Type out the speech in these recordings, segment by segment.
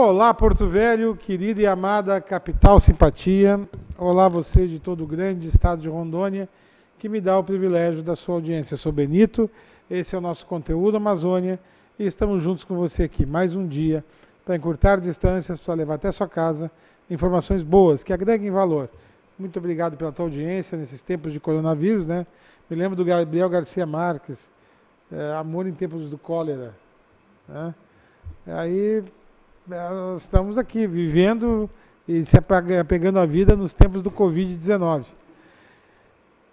Olá, Porto Velho, querida e amada capital simpatia. Olá, você de todo o grande estado de Rondônia, que me dá o privilégio da sua audiência. Eu sou Benito, esse é o nosso conteúdo Amazônia e estamos juntos com você aqui mais um dia para encurtar distâncias, para levar até sua casa informações boas, que agreguem valor. Muito obrigado pela tua audiência nesses tempos de coronavírus, né? Me lembro do Gabriel Garcia Marques, Amor em Tempos do Cólera, né? Aí nós estamos aqui vivendo e se apegando à vida nos tempos do Covid-19.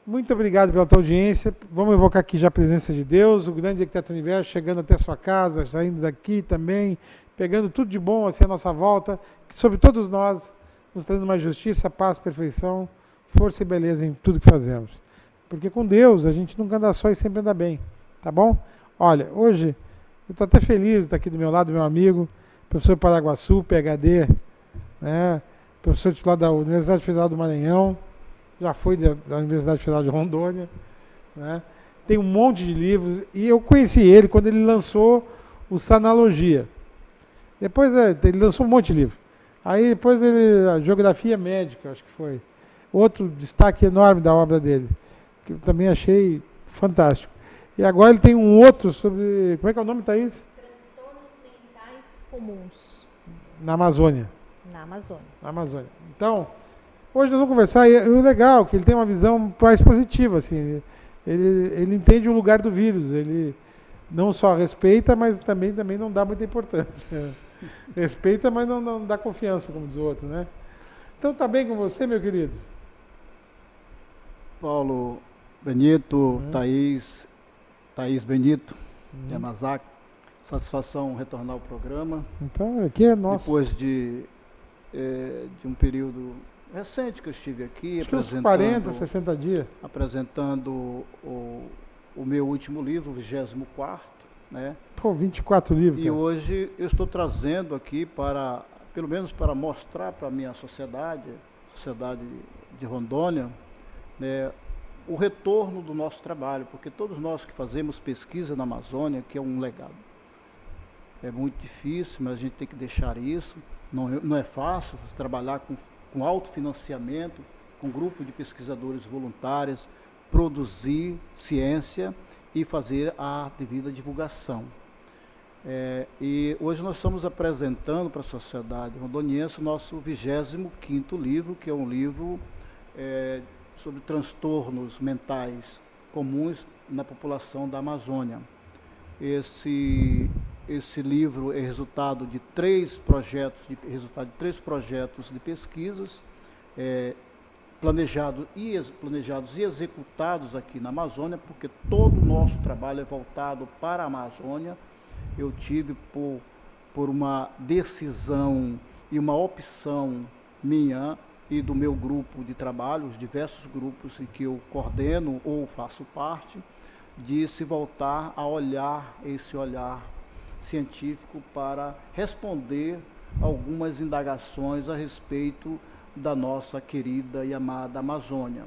Muito obrigado pela tua audiência. Vamos evocar aqui já a presença de Deus, o grande arquiteto do universo, chegando até a sua casa, saindo daqui também, pegando tudo de bom assim à nossa volta, sobre todos nós, nos trazendo mais justiça, paz, perfeição, força e beleza em tudo que fazemos. Porque com Deus a gente nunca anda só e sempre anda bem, tá bom? Olha, hoje eu estou até feliz de estar aqui do meu lado, meu amigo, professor Paraguaçu, PhD, né? Professor titular da Universidade Federal do Maranhão, já foi da Universidade Federal de Rondônia, né? Tem um monte de livros, e eu conheci ele quando ele lançou o Sanalogia. Depois ele lançou um monte de livro. Aí depois a Geografia Médica, acho que foi. Outro destaque enorme da obra dele, que eu também achei fantástico. E agora ele tem um outro sobre... Como é que é o nome, Thaís? Transtornos mentais comuns. Na Amazônia. Na Amazônia. Na Amazônia. Então, hoje nós vamos conversar, e o legal é que ele tem uma visão mais positiva, assim. Ele entende o lugar do vírus, ele não só respeita, mas também não dá muita importância. Respeita, mas não dá confiança, como diz o outro, né? Então, tá bem com você, meu querido? Paulo, Benito, Thaís Benito, Yamazaki, satisfação retornar ao programa. Então, aqui é nosso. Depois de um período recente que eu estive aqui, apresentando 40, 60 dias. Apresentando o meu último livro, o 24º, né? Pô, 24 livros. E cara, hoje eu estou trazendo aqui pelo menos para mostrar para a minha sociedade de Rondônia, né, o retorno do nosso trabalho, porque todos nós que fazemos pesquisa na Amazônia, que é um legado. É muito difícil, mas a gente tem que deixar isso. Não é fácil trabalhar com autofinanciamento, com um grupo de pesquisadores voluntários, produzir ciência e fazer a devida divulgação. E hoje nós estamos apresentando para a sociedade rondoniense o nosso 25º livro, que é um livro sobre transtornos mentais comuns na população da Amazônia. Esse livro é resultado de três projetos de pesquisas planejados e executados aqui na Amazônia, porque todo o nosso trabalho é voltado para a Amazônia. Eu tive por uma decisão e uma opção minha e do meu grupo de trabalho, os diversos grupos em que eu coordeno ou faço parte, de se voltar a esse olhar científico para responder algumas indagações a respeito da nossa querida e amada Amazônia.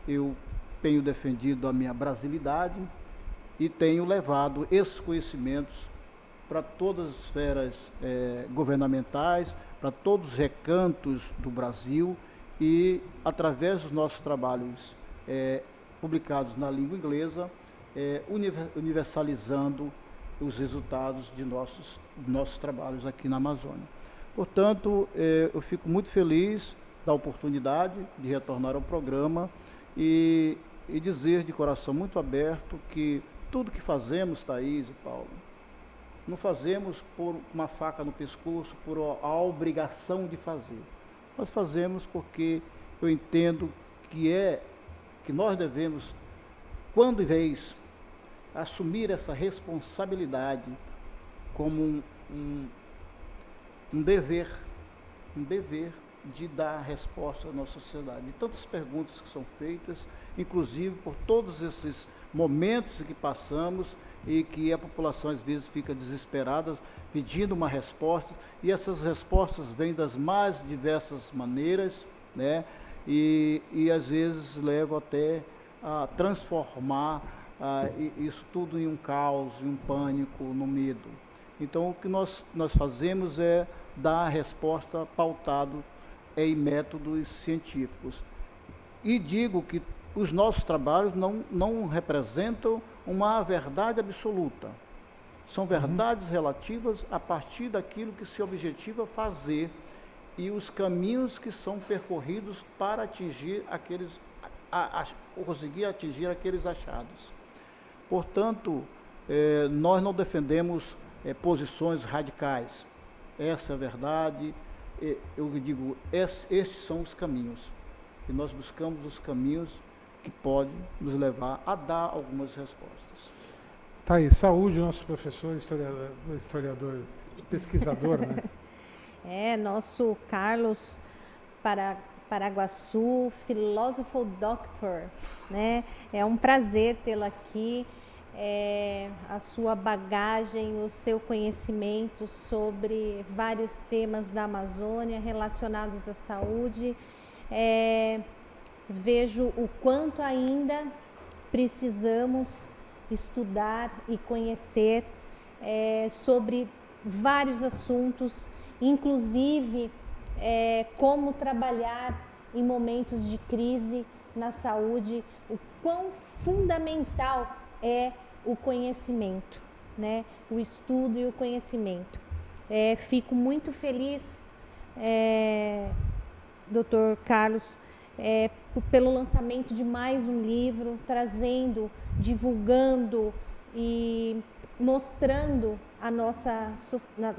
Eu tenho defendido a minha brasilidade e tenho levado esses conhecimentos para todas as esferas governamentais, para todos os recantos do Brasil e, através dos nossos trabalhos publicados na língua inglesa, universalizando os resultados de nossos trabalhos aqui na Amazônia. Portanto, eu fico muito feliz da oportunidade de retornar ao programa e dizer de coração muito aberto que tudo que fazemos, Thaís e Paulo, não fazemos por uma faca no pescoço, por a obrigação de fazer. Nós fazemos porque eu entendo que nós devemos, quando e vez, assumir essa responsabilidade como um dever de dar resposta à nossa sociedade. De tantas perguntas que são feitas, inclusive por todos esses momentos que passamos e que a população às vezes fica desesperada pedindo uma resposta, e essas respostas vêm das mais diversas maneiras, né? E às vezes levam até a transformar isso tudo em um caos, em um pânico, no medo. Então, o que nós fazemos é dar a resposta pautado em métodos científicos. E digo que os nossos trabalhos não representam uma verdade absoluta. São verdades relativas a partir daquilo que se objetiva fazer e os caminhos que são percorridos para atingir conseguir atingir aqueles achados. Portanto, nós não defendemos posições radicais. Essa é a verdade. Eu digo, estes são os caminhos. E nós buscamos os caminhos que podem nos levar a dar algumas respostas. Tá aí, saúde, nosso professor, historiador, pesquisador, né? Nosso Carlos Paraguaçu, filósofo doctor, né? É um prazer tê-lo aqui. A sua bagagem, o seu conhecimento sobre vários temas da Amazônia relacionados à saúde. Vejo o quanto ainda precisamos estudar e conhecer sobre vários assuntos, inclusive como trabalhar em momentos de crise na saúde, o quão fundamental é o conhecimento, né? O estudo e o conhecimento. Fico muito feliz, Dr. Carlos, pelo lançamento de mais um livro, trazendo, divulgando e mostrando a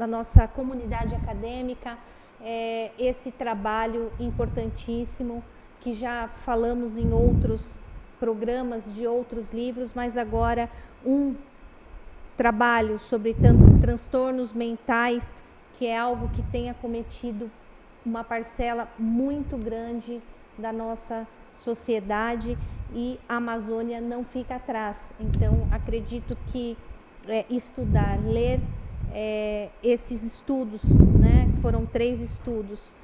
nossa comunidade acadêmica esse trabalho importantíssimo, que já falamos em outros programas de outros livros, mas agora um trabalho sobre transtornos mentais, que é algo que tem acometido uma parcela muito grande da nossa sociedade, e a Amazônia não fica atrás. Então, acredito que estudar, ler esses estudos, né, foram 3 estudos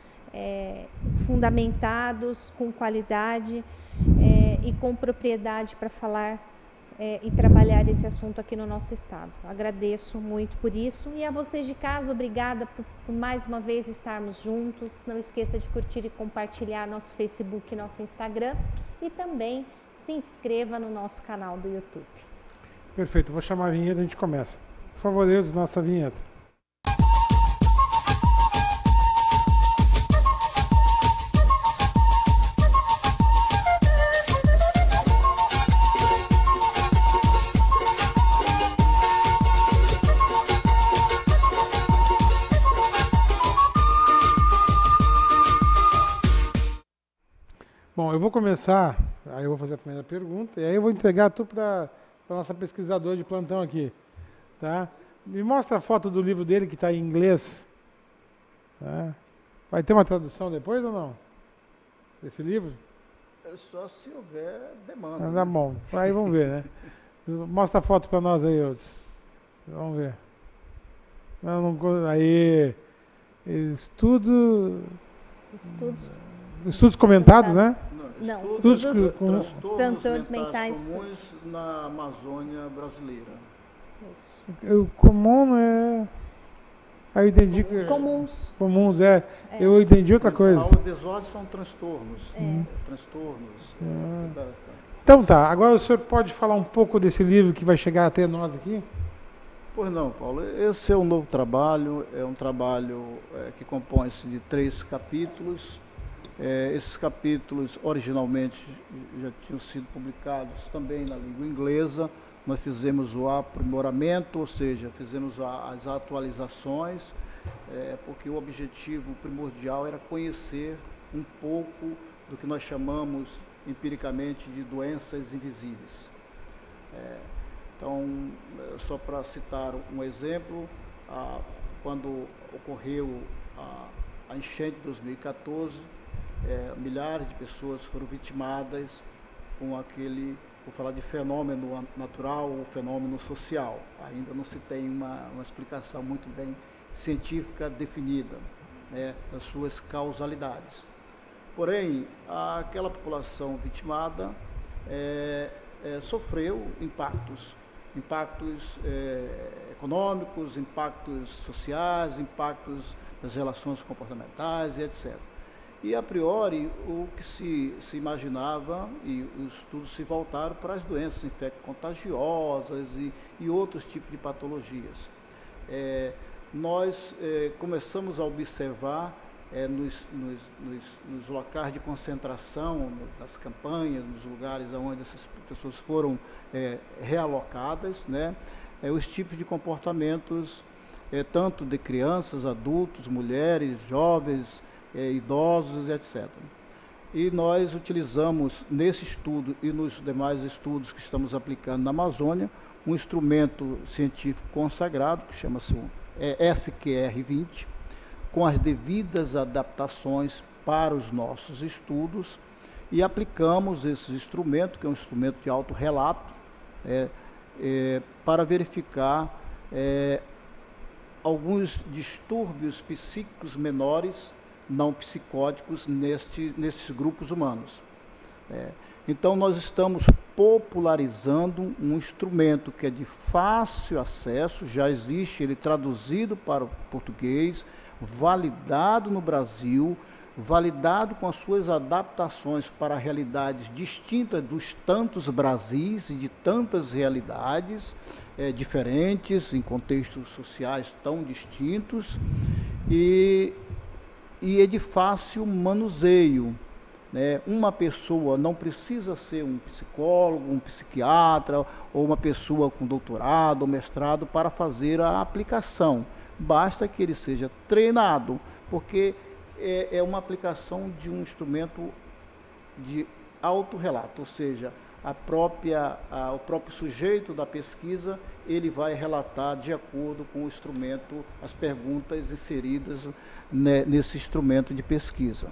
fundamentados, com qualidade e com propriedade para falar e trabalhar esse assunto aqui no nosso estado. Agradeço muito por isso, e a vocês de casa, obrigada por mais uma vez estarmos juntos. Não esqueça de curtir e compartilhar nosso Facebook e nosso Instagram, e também se inscreva no nosso canal do YouTube. Perfeito, vou chamar a vinheta e a gente começa. Por favor, Eudes, nossa vinheta. Bom, eu vou começar, aí eu vou fazer a primeira pergunta, e aí eu vou entregar tudo para a nossa pesquisadora de plantão aqui, tá? Me mostra a foto do livro dele, que está em inglês. Tá? Vai ter uma tradução depois ou não? Desse livro? Só se houver demanda. Tá bom, aí vamos ver, né? Mostra a foto para nós aí, Eudes. Vamos ver. Aí, estudos comentados, né? Não, estudos transtornos mentais comuns na Amazônia brasileira. Isso. O comum é... Aí eu entendi que... Comuns. Comuns, eu entendi outra coisa. Os desordens são transtornos. Transtornos. Então tá, agora o senhor pode falar um pouco desse livro que vai chegar até nós aqui? Pois não, Paulo. Esse é um novo trabalho, é um trabalho que compõe-se de 3 capítulos. Esses capítulos originalmente já tinham sido publicados também na língua inglesa. Nós fizemos o aprimoramento, ou seja, fizemos as atualizações, porque o objetivo primordial era conhecer um pouco do que nós chamamos empiricamente de doenças invisíveis. Então, só para citar um exemplo, quando ocorreu a enchente de 2014, milhares de pessoas foram vitimadas com aquele, vou falar de fenômeno natural ou fenômeno social. Ainda não se tem uma explicação muito bem científica definida, né, das suas causalidades. Porém, aquela população vitimada sofreu impactos impactos econômicos, impactos sociais, impactos das relações comportamentais e etc. E, a priori, o que se imaginava, e os estudos se voltaram para as doenças infecto-contagiosas e outros tipos de patologias. Nós começamos a observar nos locais de concentração, nas campanhas, nos lugares onde essas pessoas foram realocadas, né, os tipos de comportamentos, tanto de crianças, adultos, mulheres, jovens, idosos, etc. E nós utilizamos nesse estudo e nos demais estudos que estamos aplicando na Amazônia, um instrumento científico consagrado, que chama-se SQR20, com as devidas adaptações para os nossos estudos, e aplicamos esse instrumento, que é um instrumento de autorrelato, para verificar alguns distúrbios psíquicos menores, não psicóticos, nesses grupos humanos. Então, nós estamos popularizando um instrumento que é de fácil acesso, já existe ele traduzido para o português, validado no Brasil, validado com as suas adaptações para realidades distintas dos tantos Brasis e de tantas realidades diferentes, em contextos sociais tão distintos, e é de fácil manuseio. Uma pessoa não precisa ser um psicólogo, um psiquiatra, ou uma pessoa com doutorado ou mestrado para fazer a aplicação. Basta que ele seja treinado, porque é uma aplicação de um instrumento de autorrelato, ou seja, o próprio sujeito da pesquisa, ele vai relatar de acordo com o instrumento, as perguntas inseridas nesse instrumento de pesquisa.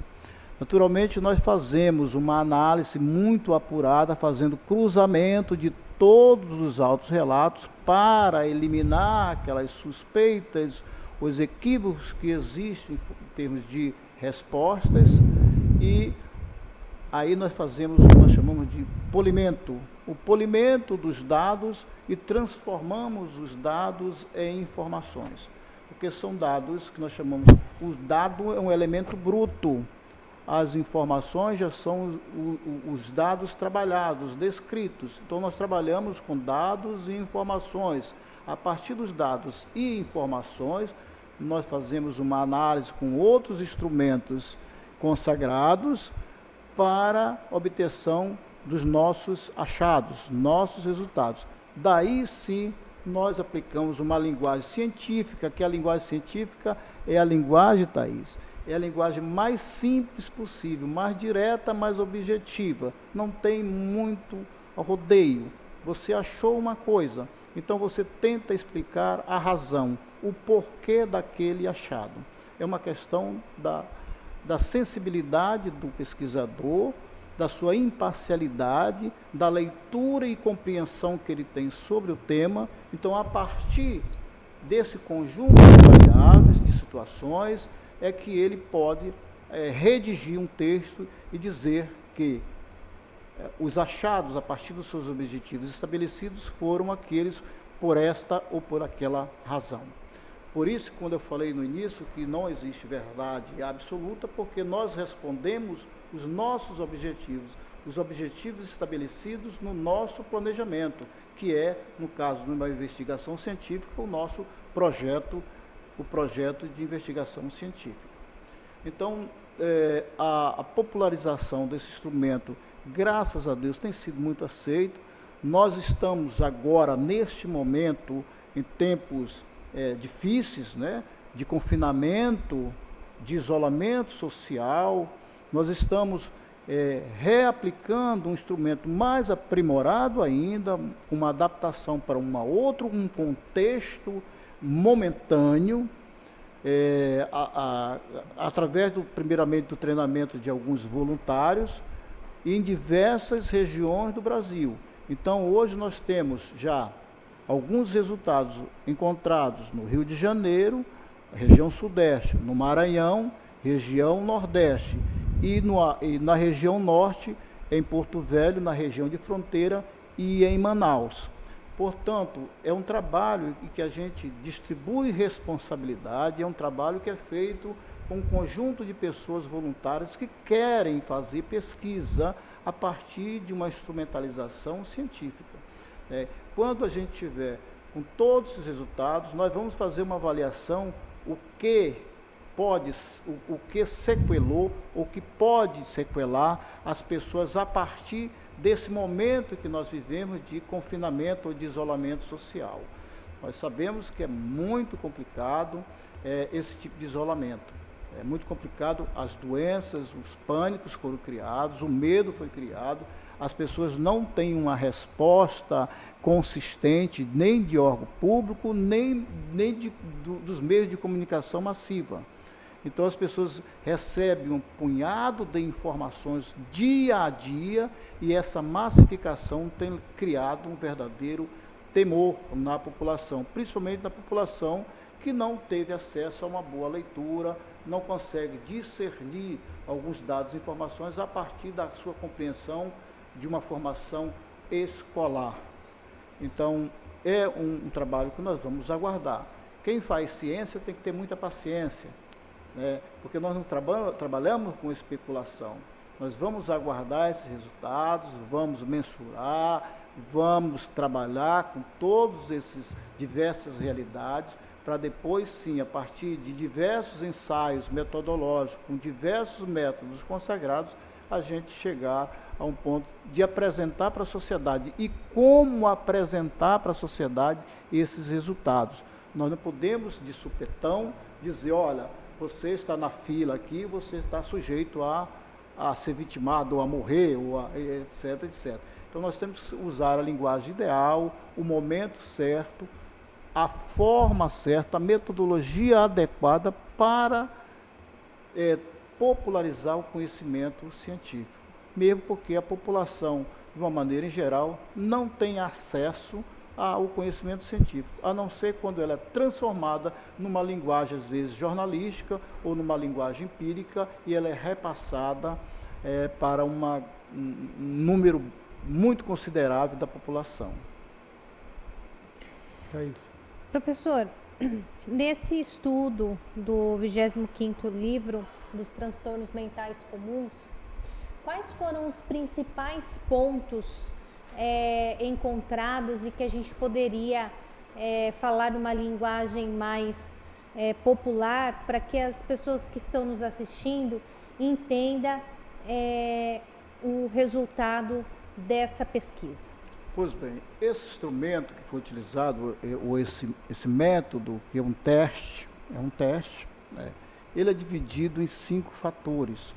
Naturalmente, nós fazemos uma análise muito apurada, fazendo cruzamento de todos os autorrelatos para eliminar aquelas suspeitas, os equívocos que existem em termos de respostas, e aí nós fazemos o que nós chamamos de polimento, o polimento dos dados, e transformamos os dados em informações, porque são dados que nós chamamos, o dado é um elemento bruto, as informações já são os dados trabalhados, descritos. Então, nós trabalhamos com dados e informações. A partir dos dados e informações, nós fazemos uma análise com outros instrumentos consagrados para obtenção dos nossos achados, nossos resultados. Daí, sim, nós aplicamos uma linguagem científica, que a linguagem científica é a linguagem, Thaís, é a linguagem mais simples possível, mais direta, mais objetiva. Não tem muito rodeio. Você achou uma coisa, então você tenta explicar a razão, o porquê daquele achado. É uma questão da sensibilidade do pesquisador, da sua imparcialidade, da leitura e compreensão que ele tem sobre o tema. Então, a partir desse conjunto de variáveis, de situações, é que ele pode redigir um texto e dizer que os achados, a partir dos seus objetivos estabelecidos, foram aqueles por esta ou por aquela razão. Por isso, quando eu falei no início que não existe verdade absoluta, porque nós respondemos os nossos objetivos, os objetivos estabelecidos no nosso planejamento, que é, no caso de uma investigação científica, o nosso projeto, o projeto de investigação científica. Então, a popularização desse instrumento, graças a Deus, tem sido muito aceito. Nós estamos agora, neste momento, em tempos difíceis, né, de confinamento, de isolamento social. Nós estamos reaplicando um instrumento mais aprimorado ainda, uma adaptação para um contexto momentâneo, através primeiramente do treinamento de alguns voluntários em diversas regiões do Brasil. Então, hoje nós temos já alguns resultados encontrados no Rio de Janeiro, região Sudeste, no Maranhão, região Nordeste, e na região Norte, em Porto Velho, na região de fronteira, e em Manaus. Portanto, é um trabalho em que a gente distribui responsabilidade, é um trabalho que é feito com um conjunto de pessoas voluntárias que querem fazer pesquisa a partir de uma instrumentalização científica. Quando a gente tiver com todos esses resultados, nós vamos fazer uma avaliação o que sequelou, o que pode sequelar as pessoas a partir desse momento que nós vivemos de confinamento ou de isolamento social. Nós sabemos que é muito complicado esse tipo de isolamento. É muito complicado, as doenças, os pânicos foram criados, o medo foi criado, as pessoas não têm uma resposta consistente, nem de órgão público, nem dos meios de comunicação massiva. Então as pessoas recebem um punhado de informações dia a dia e essa massificação tem criado um verdadeiro temor na população, principalmente na população que não teve acesso a uma boa leitura, não consegue discernir alguns dados e informações a partir da sua compreensão de uma formação escolar. Então, é um trabalho que nós vamos aguardar. Quem faz ciência tem que ter muita paciência, né? Porque nós não trabalhamos com especulação. Nós vamos aguardar esses resultados, vamos mensurar, vamos trabalhar com todas essas diversas realidades, para depois sim, a partir de diversos ensaios metodológicos, com diversos métodos consagrados, a gente chegar a um ponto de apresentar para a sociedade. E como apresentar para a sociedade esses resultados? Nós não podemos, de supetão, dizer, olha, você está na fila aqui, você está sujeito a ser vitimado, ou a morrer, ou etc, etc. Então nós temos que usar a linguagem ideal, o momento certo, a forma certa, a metodologia adequada para popularizar o conhecimento científico. Mesmo porque a população, de uma maneira em geral, não tem acesso ao conhecimento científico, a não ser quando ela é transformada numa linguagem, às vezes, jornalística ou numa linguagem empírica, e ela é repassada para um número muito considerável da população. É isso. Professor, nesse estudo do 25º livro dos transtornos mentais comuns, quais foram os principais pontos encontrados e que a gente poderia falar numa linguagem mais popular para que as pessoas que estão nos assistindo entendam o resultado dessa pesquisa? Pois bem, esse instrumento que foi utilizado, ou esse método, que é um teste, né? Ele é dividido em 5 fatores.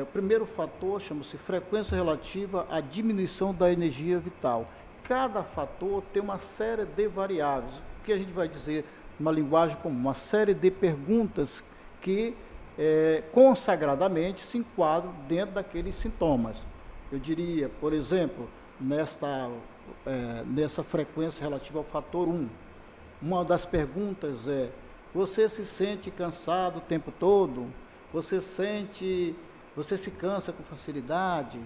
O primeiro fator chama-se frequência relativa à diminuição da energia vital. Cada fator tem uma série de variáveis, o que a gente vai dizer numa linguagem comum, uma série de perguntas que consagradamente se enquadram dentro daqueles sintomas. Eu diria, por exemplo, nessa frequência relativa ao fator 1, uma das perguntas é: você se sente cansado o tempo todo? Você se cansa com facilidade?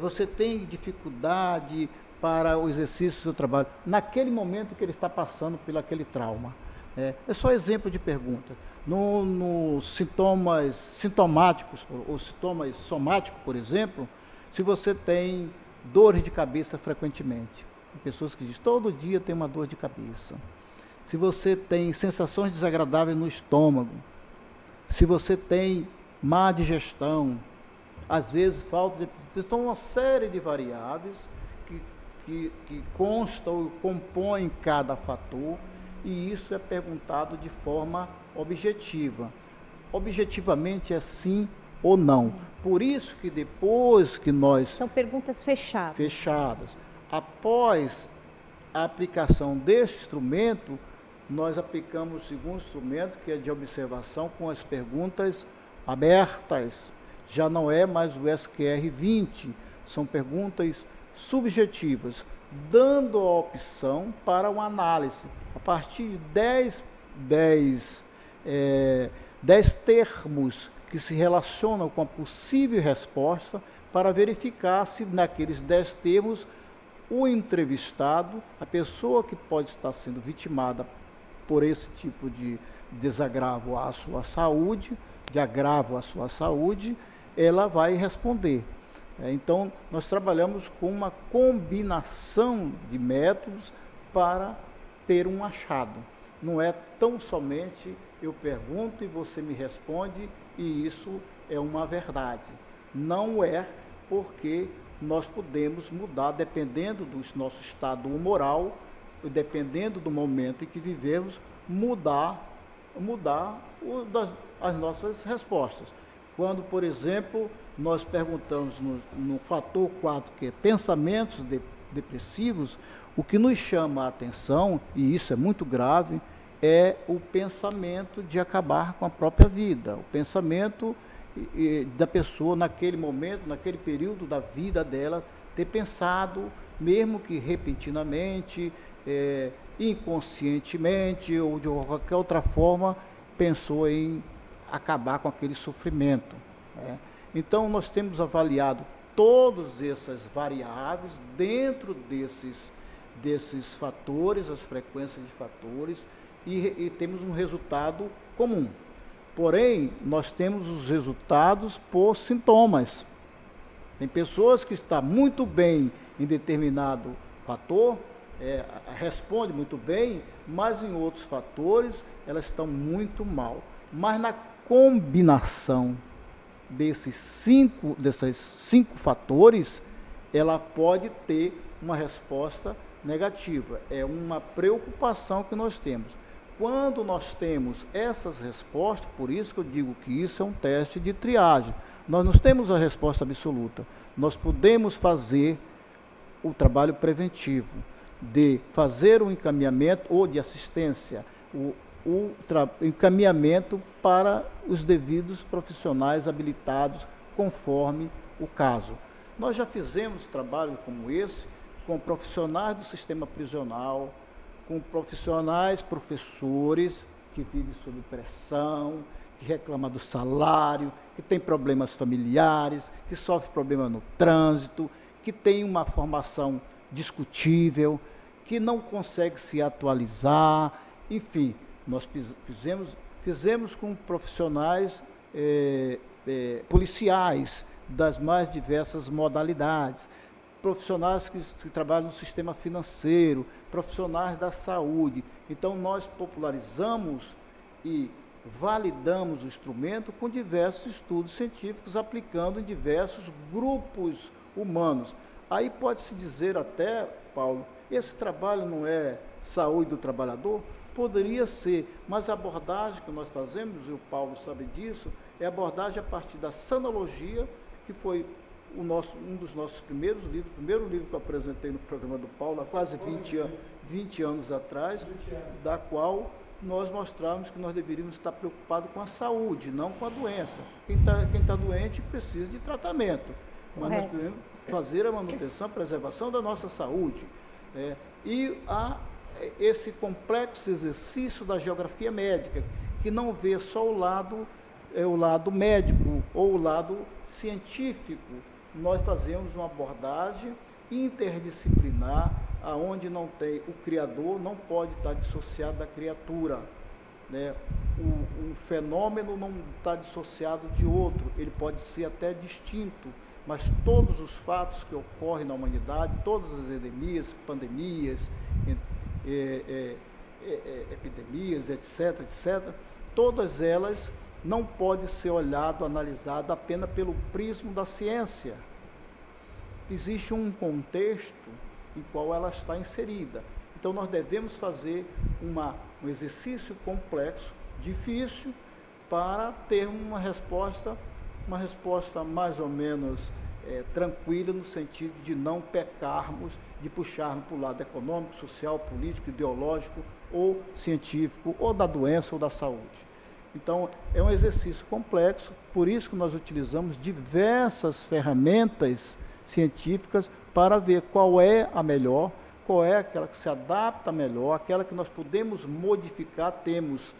Você tem dificuldade para o exercício do seu trabalho? Naquele momento que ele está passando por aquele trauma. É só exemplo de pergunta. Nos sintomas sintomáticos, ou sintomas somáticos, por exemplo, se você tem dores de cabeça frequentemente. Tem pessoas que dizem, todo dia tem uma dor de cabeça. Se você tem sensações desagradáveis no estômago, se você tem má digestão, às vezes falta de apetite. Então, uma série de variáveis que constam ou compõem cada fator, e isso é perguntado de forma objetiva. Objetivamente é sim ou não. Por isso que depois que nós... São perguntas fechadas. Fechadas. Após a aplicação deste instrumento, nós aplicamos o segundo instrumento, que é de observação, com as perguntas abertas. Já não é mais o SQR-20, são perguntas subjetivas, dando a opção para uma análise. A partir de 10 termos que se relacionam com a possível resposta, para verificar se naqueles 10 termos o entrevistado, a pessoa que pode estar sendo vitimada por esse tipo de desagravo à sua saúde, de agravo à sua saúde, ela vai responder. Então, nós trabalhamos com uma combinação de métodos para ter um achado. Não é tão somente eu pergunto e você me responde e isso é uma verdade. Não é, porque nós podemos mudar, dependendo do nosso estado moral, dependendo do momento em que vivemos, mudar as nossas respostas. Quando, por exemplo, nós perguntamos no fator 4, que é pensamentos depressivos, o que nos chama a atenção, e isso é muito grave, é o pensamento de acabar com a própria vida, o pensamento da pessoa naquele momento, naquele período da vida dela, ter pensado, mesmo que repentinamente, inconscientemente ou de qualquer outra forma, pensou em acabar com aquele sofrimento. Então, nós temos avaliado todas essas variáveis dentro desses fatores, as frequências de fatores, e temos um resultado comum. Porém, nós temos os resultados por sintomas. Tem pessoas que estão muito bem em determinado fator, responde muito bem, mas em outros fatores elas estão muito mal. Mas na combinação desses cinco fatores, ela pode ter uma resposta negativa. É uma preocupação que nós temos. Quando nós temos essas respostas, por isso que eu digo que isso é um teste de triagem. Nós não temos a resposta absoluta. Nós podemos fazer o trabalho preventivo, de fazer um encaminhamento ou de assistência, o encaminhamento para os devidos profissionais habilitados, conforme o caso. Nós já fizemos trabalho como esse com profissionais do sistema prisional, com profissionais, professores que vivem sob pressão, que reclamam do salário, que tem problemas familiares, que sofre problema no trânsito, que tem uma formação discutível, que não consegue se atualizar, enfim, nós fizemos com profissionais policiais das mais diversas modalidades, profissionais que trabalham no sistema financeiro, profissionais da saúde. Então, nós popularizamos e validamos o instrumento com diversos estudos científicos, aplicando em diversos grupos humanos. Aí pode-se dizer até, Paulo, esse trabalho não é saúde do trabalhador? Poderia ser, mas a abordagem que nós fazemos, e o Paulo sabe disso, é a abordagem a partir da sanologia, que foi um dos nossos primeiros livros, o primeiro livro que eu apresentei no programa do Paulo, há quase 20 anos atrás, da qual nós mostramos que nós deveríamos estar preocupados com a saúde, não com a doença. Quem tá doente precisa de tratamento, mas nós podemos fazer a manutenção, a preservação da nossa saúde. E esse complexo exercício da geografia médica, que não vê só o lado médico ou o lado científico. Nós fazemos uma abordagem interdisciplinar, aonde não tem o criador, não pode estar dissociado da criatura, né? O fenômeno não está dissociado de outro, ele pode ser até distinto, mas todos os fatos que ocorrem na humanidade, todas as endemias, pandemias, epidemias, etc., todas elas não podem ser olhado, analisado apenas pelo prisma da ciência. Existe um contexto em qual ela está inserida. Então, nós devemos fazer um exercício complexo, difícil, para ter uma resposta mais ou menos tranquila, no sentido de não pecarmos, de puxarmos para o lado econômico, social, político, ideológico, ou científico, ou da doença ou da saúde. Então, é um exercício complexo, por isso que nós utilizamos diversas ferramentas científicas para ver qual é a melhor, qual é aquela que se adapta melhor, aquela que nós podemos modificar, temos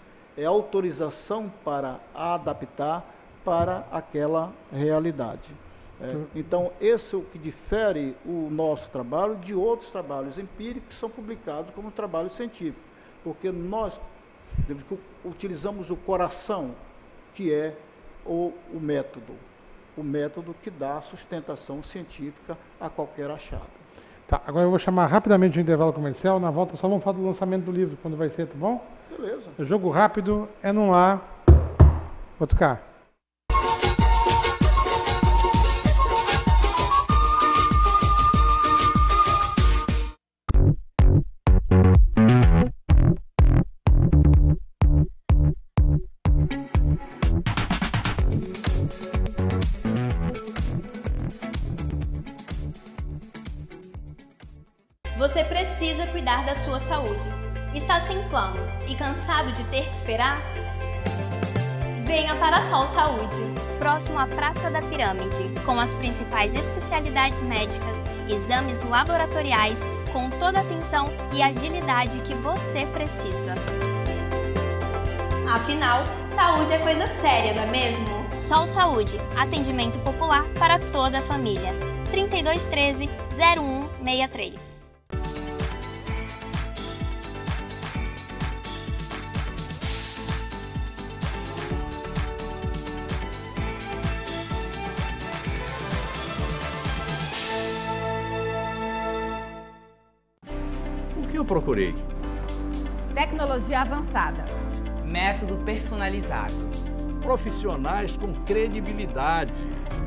autorização para adaptar para aquela realidade. Então, esse é o que difere o nosso trabalho de outros trabalhos empíricos que são publicados como trabalhos científicos, porque nós utilizamos o coração, que é o método que dá sustentação científica a qualquer achado. Tá, agora eu vou chamar rapidamente o intervalo comercial, na volta só vamos falar do lançamento do livro, quando vai ser, tá bom? Beleza. O jogo rápido é no ar. Vou tocar. Você precisa cuidar da sua saúde. Está sem plano e cansado de ter que esperar? Venha para a Sol Saúde, próximo à Praça da Pirâmide, com as principais especialidades médicas, exames laboratoriais, com toda a atenção e agilidade que você precisa. Afinal, saúde é coisa séria, não é mesmo? Sol Saúde, atendimento popular para toda a família. 3213-0163. O que eu procurei? Tecnologia avançada. Método personalizado. Profissionais com credibilidade.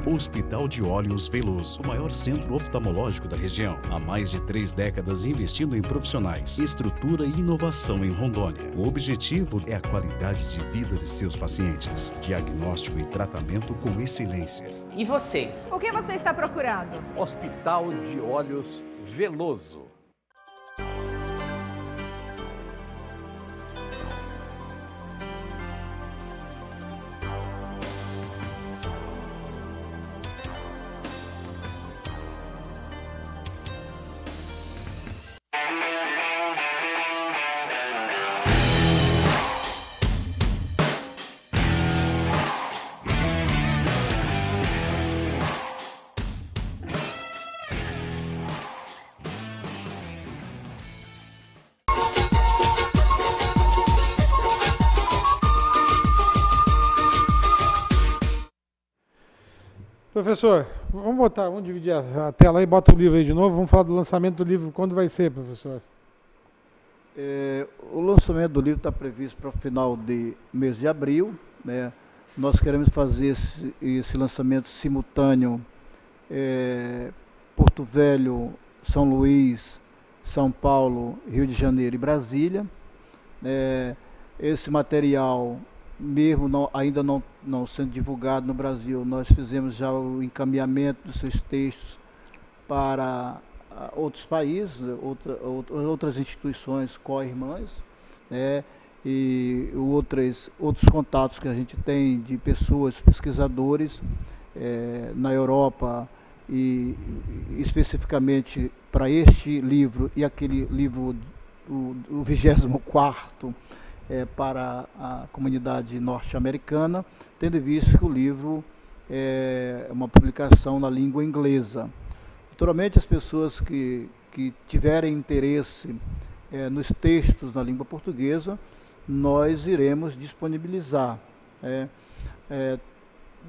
Hospital de Olhos Veloso, o maior centro oftalmológico da região. Há mais de 3 décadas investindo em profissionais, estrutura e inovação em Rondônia. O objetivo é a qualidade de vida de seus pacientes. Diagnóstico e tratamento com excelência. E você? O que você está procurando? Hospital de Olhos Veloso. Professor, vamos dividir a tela aí, bota o livro aí de novo, vamos falar do lançamento do livro, quando vai ser, professor? O lançamento do livro está previsto para o final de mês de abril, né? Nós queremos fazer esse lançamento simultâneo, Porto Velho, São Luís, São Paulo, Rio de Janeiro e Brasília. Esse material, mesmo ainda não sendo divulgado no Brasil, nós fizemos já o encaminhamento dos seus textos para outros países, outras instituições co-irmãs, né, e outros contatos que a gente tem de pessoas, pesquisadores na Europa, e especificamente para este livro e aquele livro, o 24º, para a comunidade norte-americana, tendo visto que o livro é uma publicação na língua inglesa. Naturalmente, as pessoas que tiverem interesse nos textos na língua portuguesa, nós iremos disponibilizar.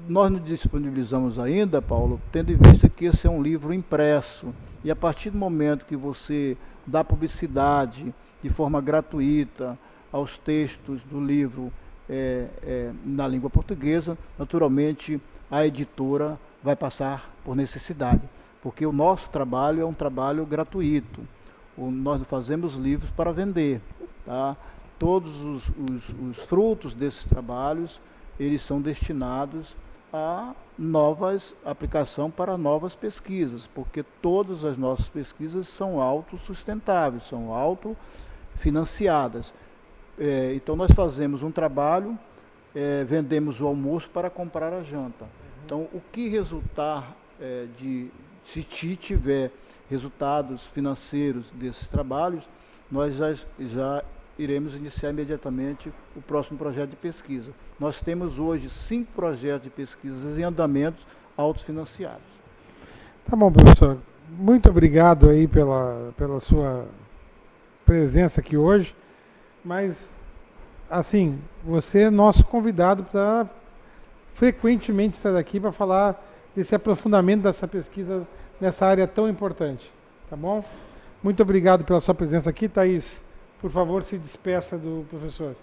Nós não disponibilizamos ainda, Paulo, tendo em vista que esse é um livro impresso, e a partir do momento que você dá publicidade de forma gratuita aos textos do livro na língua portuguesa, naturalmente a editora vai passar por necessidade, porque o nosso trabalho é um trabalho gratuito. Nós não fazemos livros para vender, tá? Todos os frutos desses trabalhos, eles são destinados a aplicação para novas pesquisas, porque todas as nossas pesquisas são autossustentáveis, são autofinanciadas. Então nós fazemos um trabalho, vendemos o almoço para comprar a janta. Então o que resultar se tiver resultados financeiros desses trabalhos, nós já iremos iniciar imediatamente o próximo projeto de pesquisa. Nós temos hoje 5 projetos de pesquisas em andamento autofinanciados. Tá bom, professor. Muito obrigado aí pela sua presença aqui hoje. Mas, assim, você é nosso convidado para frequentemente estar aqui para falar desse aprofundamento dessa pesquisa nessa área tão importante. Tá bom? Muito obrigado pela sua presença aqui. Thaís, por favor, se despeça do professor.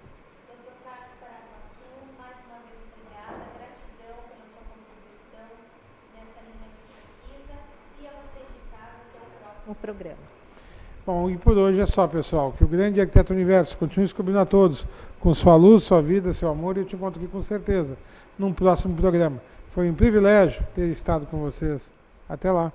Dr. Carlos Paraguaçu, mais uma vez obrigada, gratidão pela sua contribuição nessa linha de pesquisa e a vocês de casa até o próximo programa. Bom, e por hoje é só, pessoal. Que o grande arquiteto universo continue descobrindo a todos com sua luz, sua vida, seu amor, e eu te encontro aqui com certeza num próximo programa. Foi um privilégio ter estado com vocês. Até lá.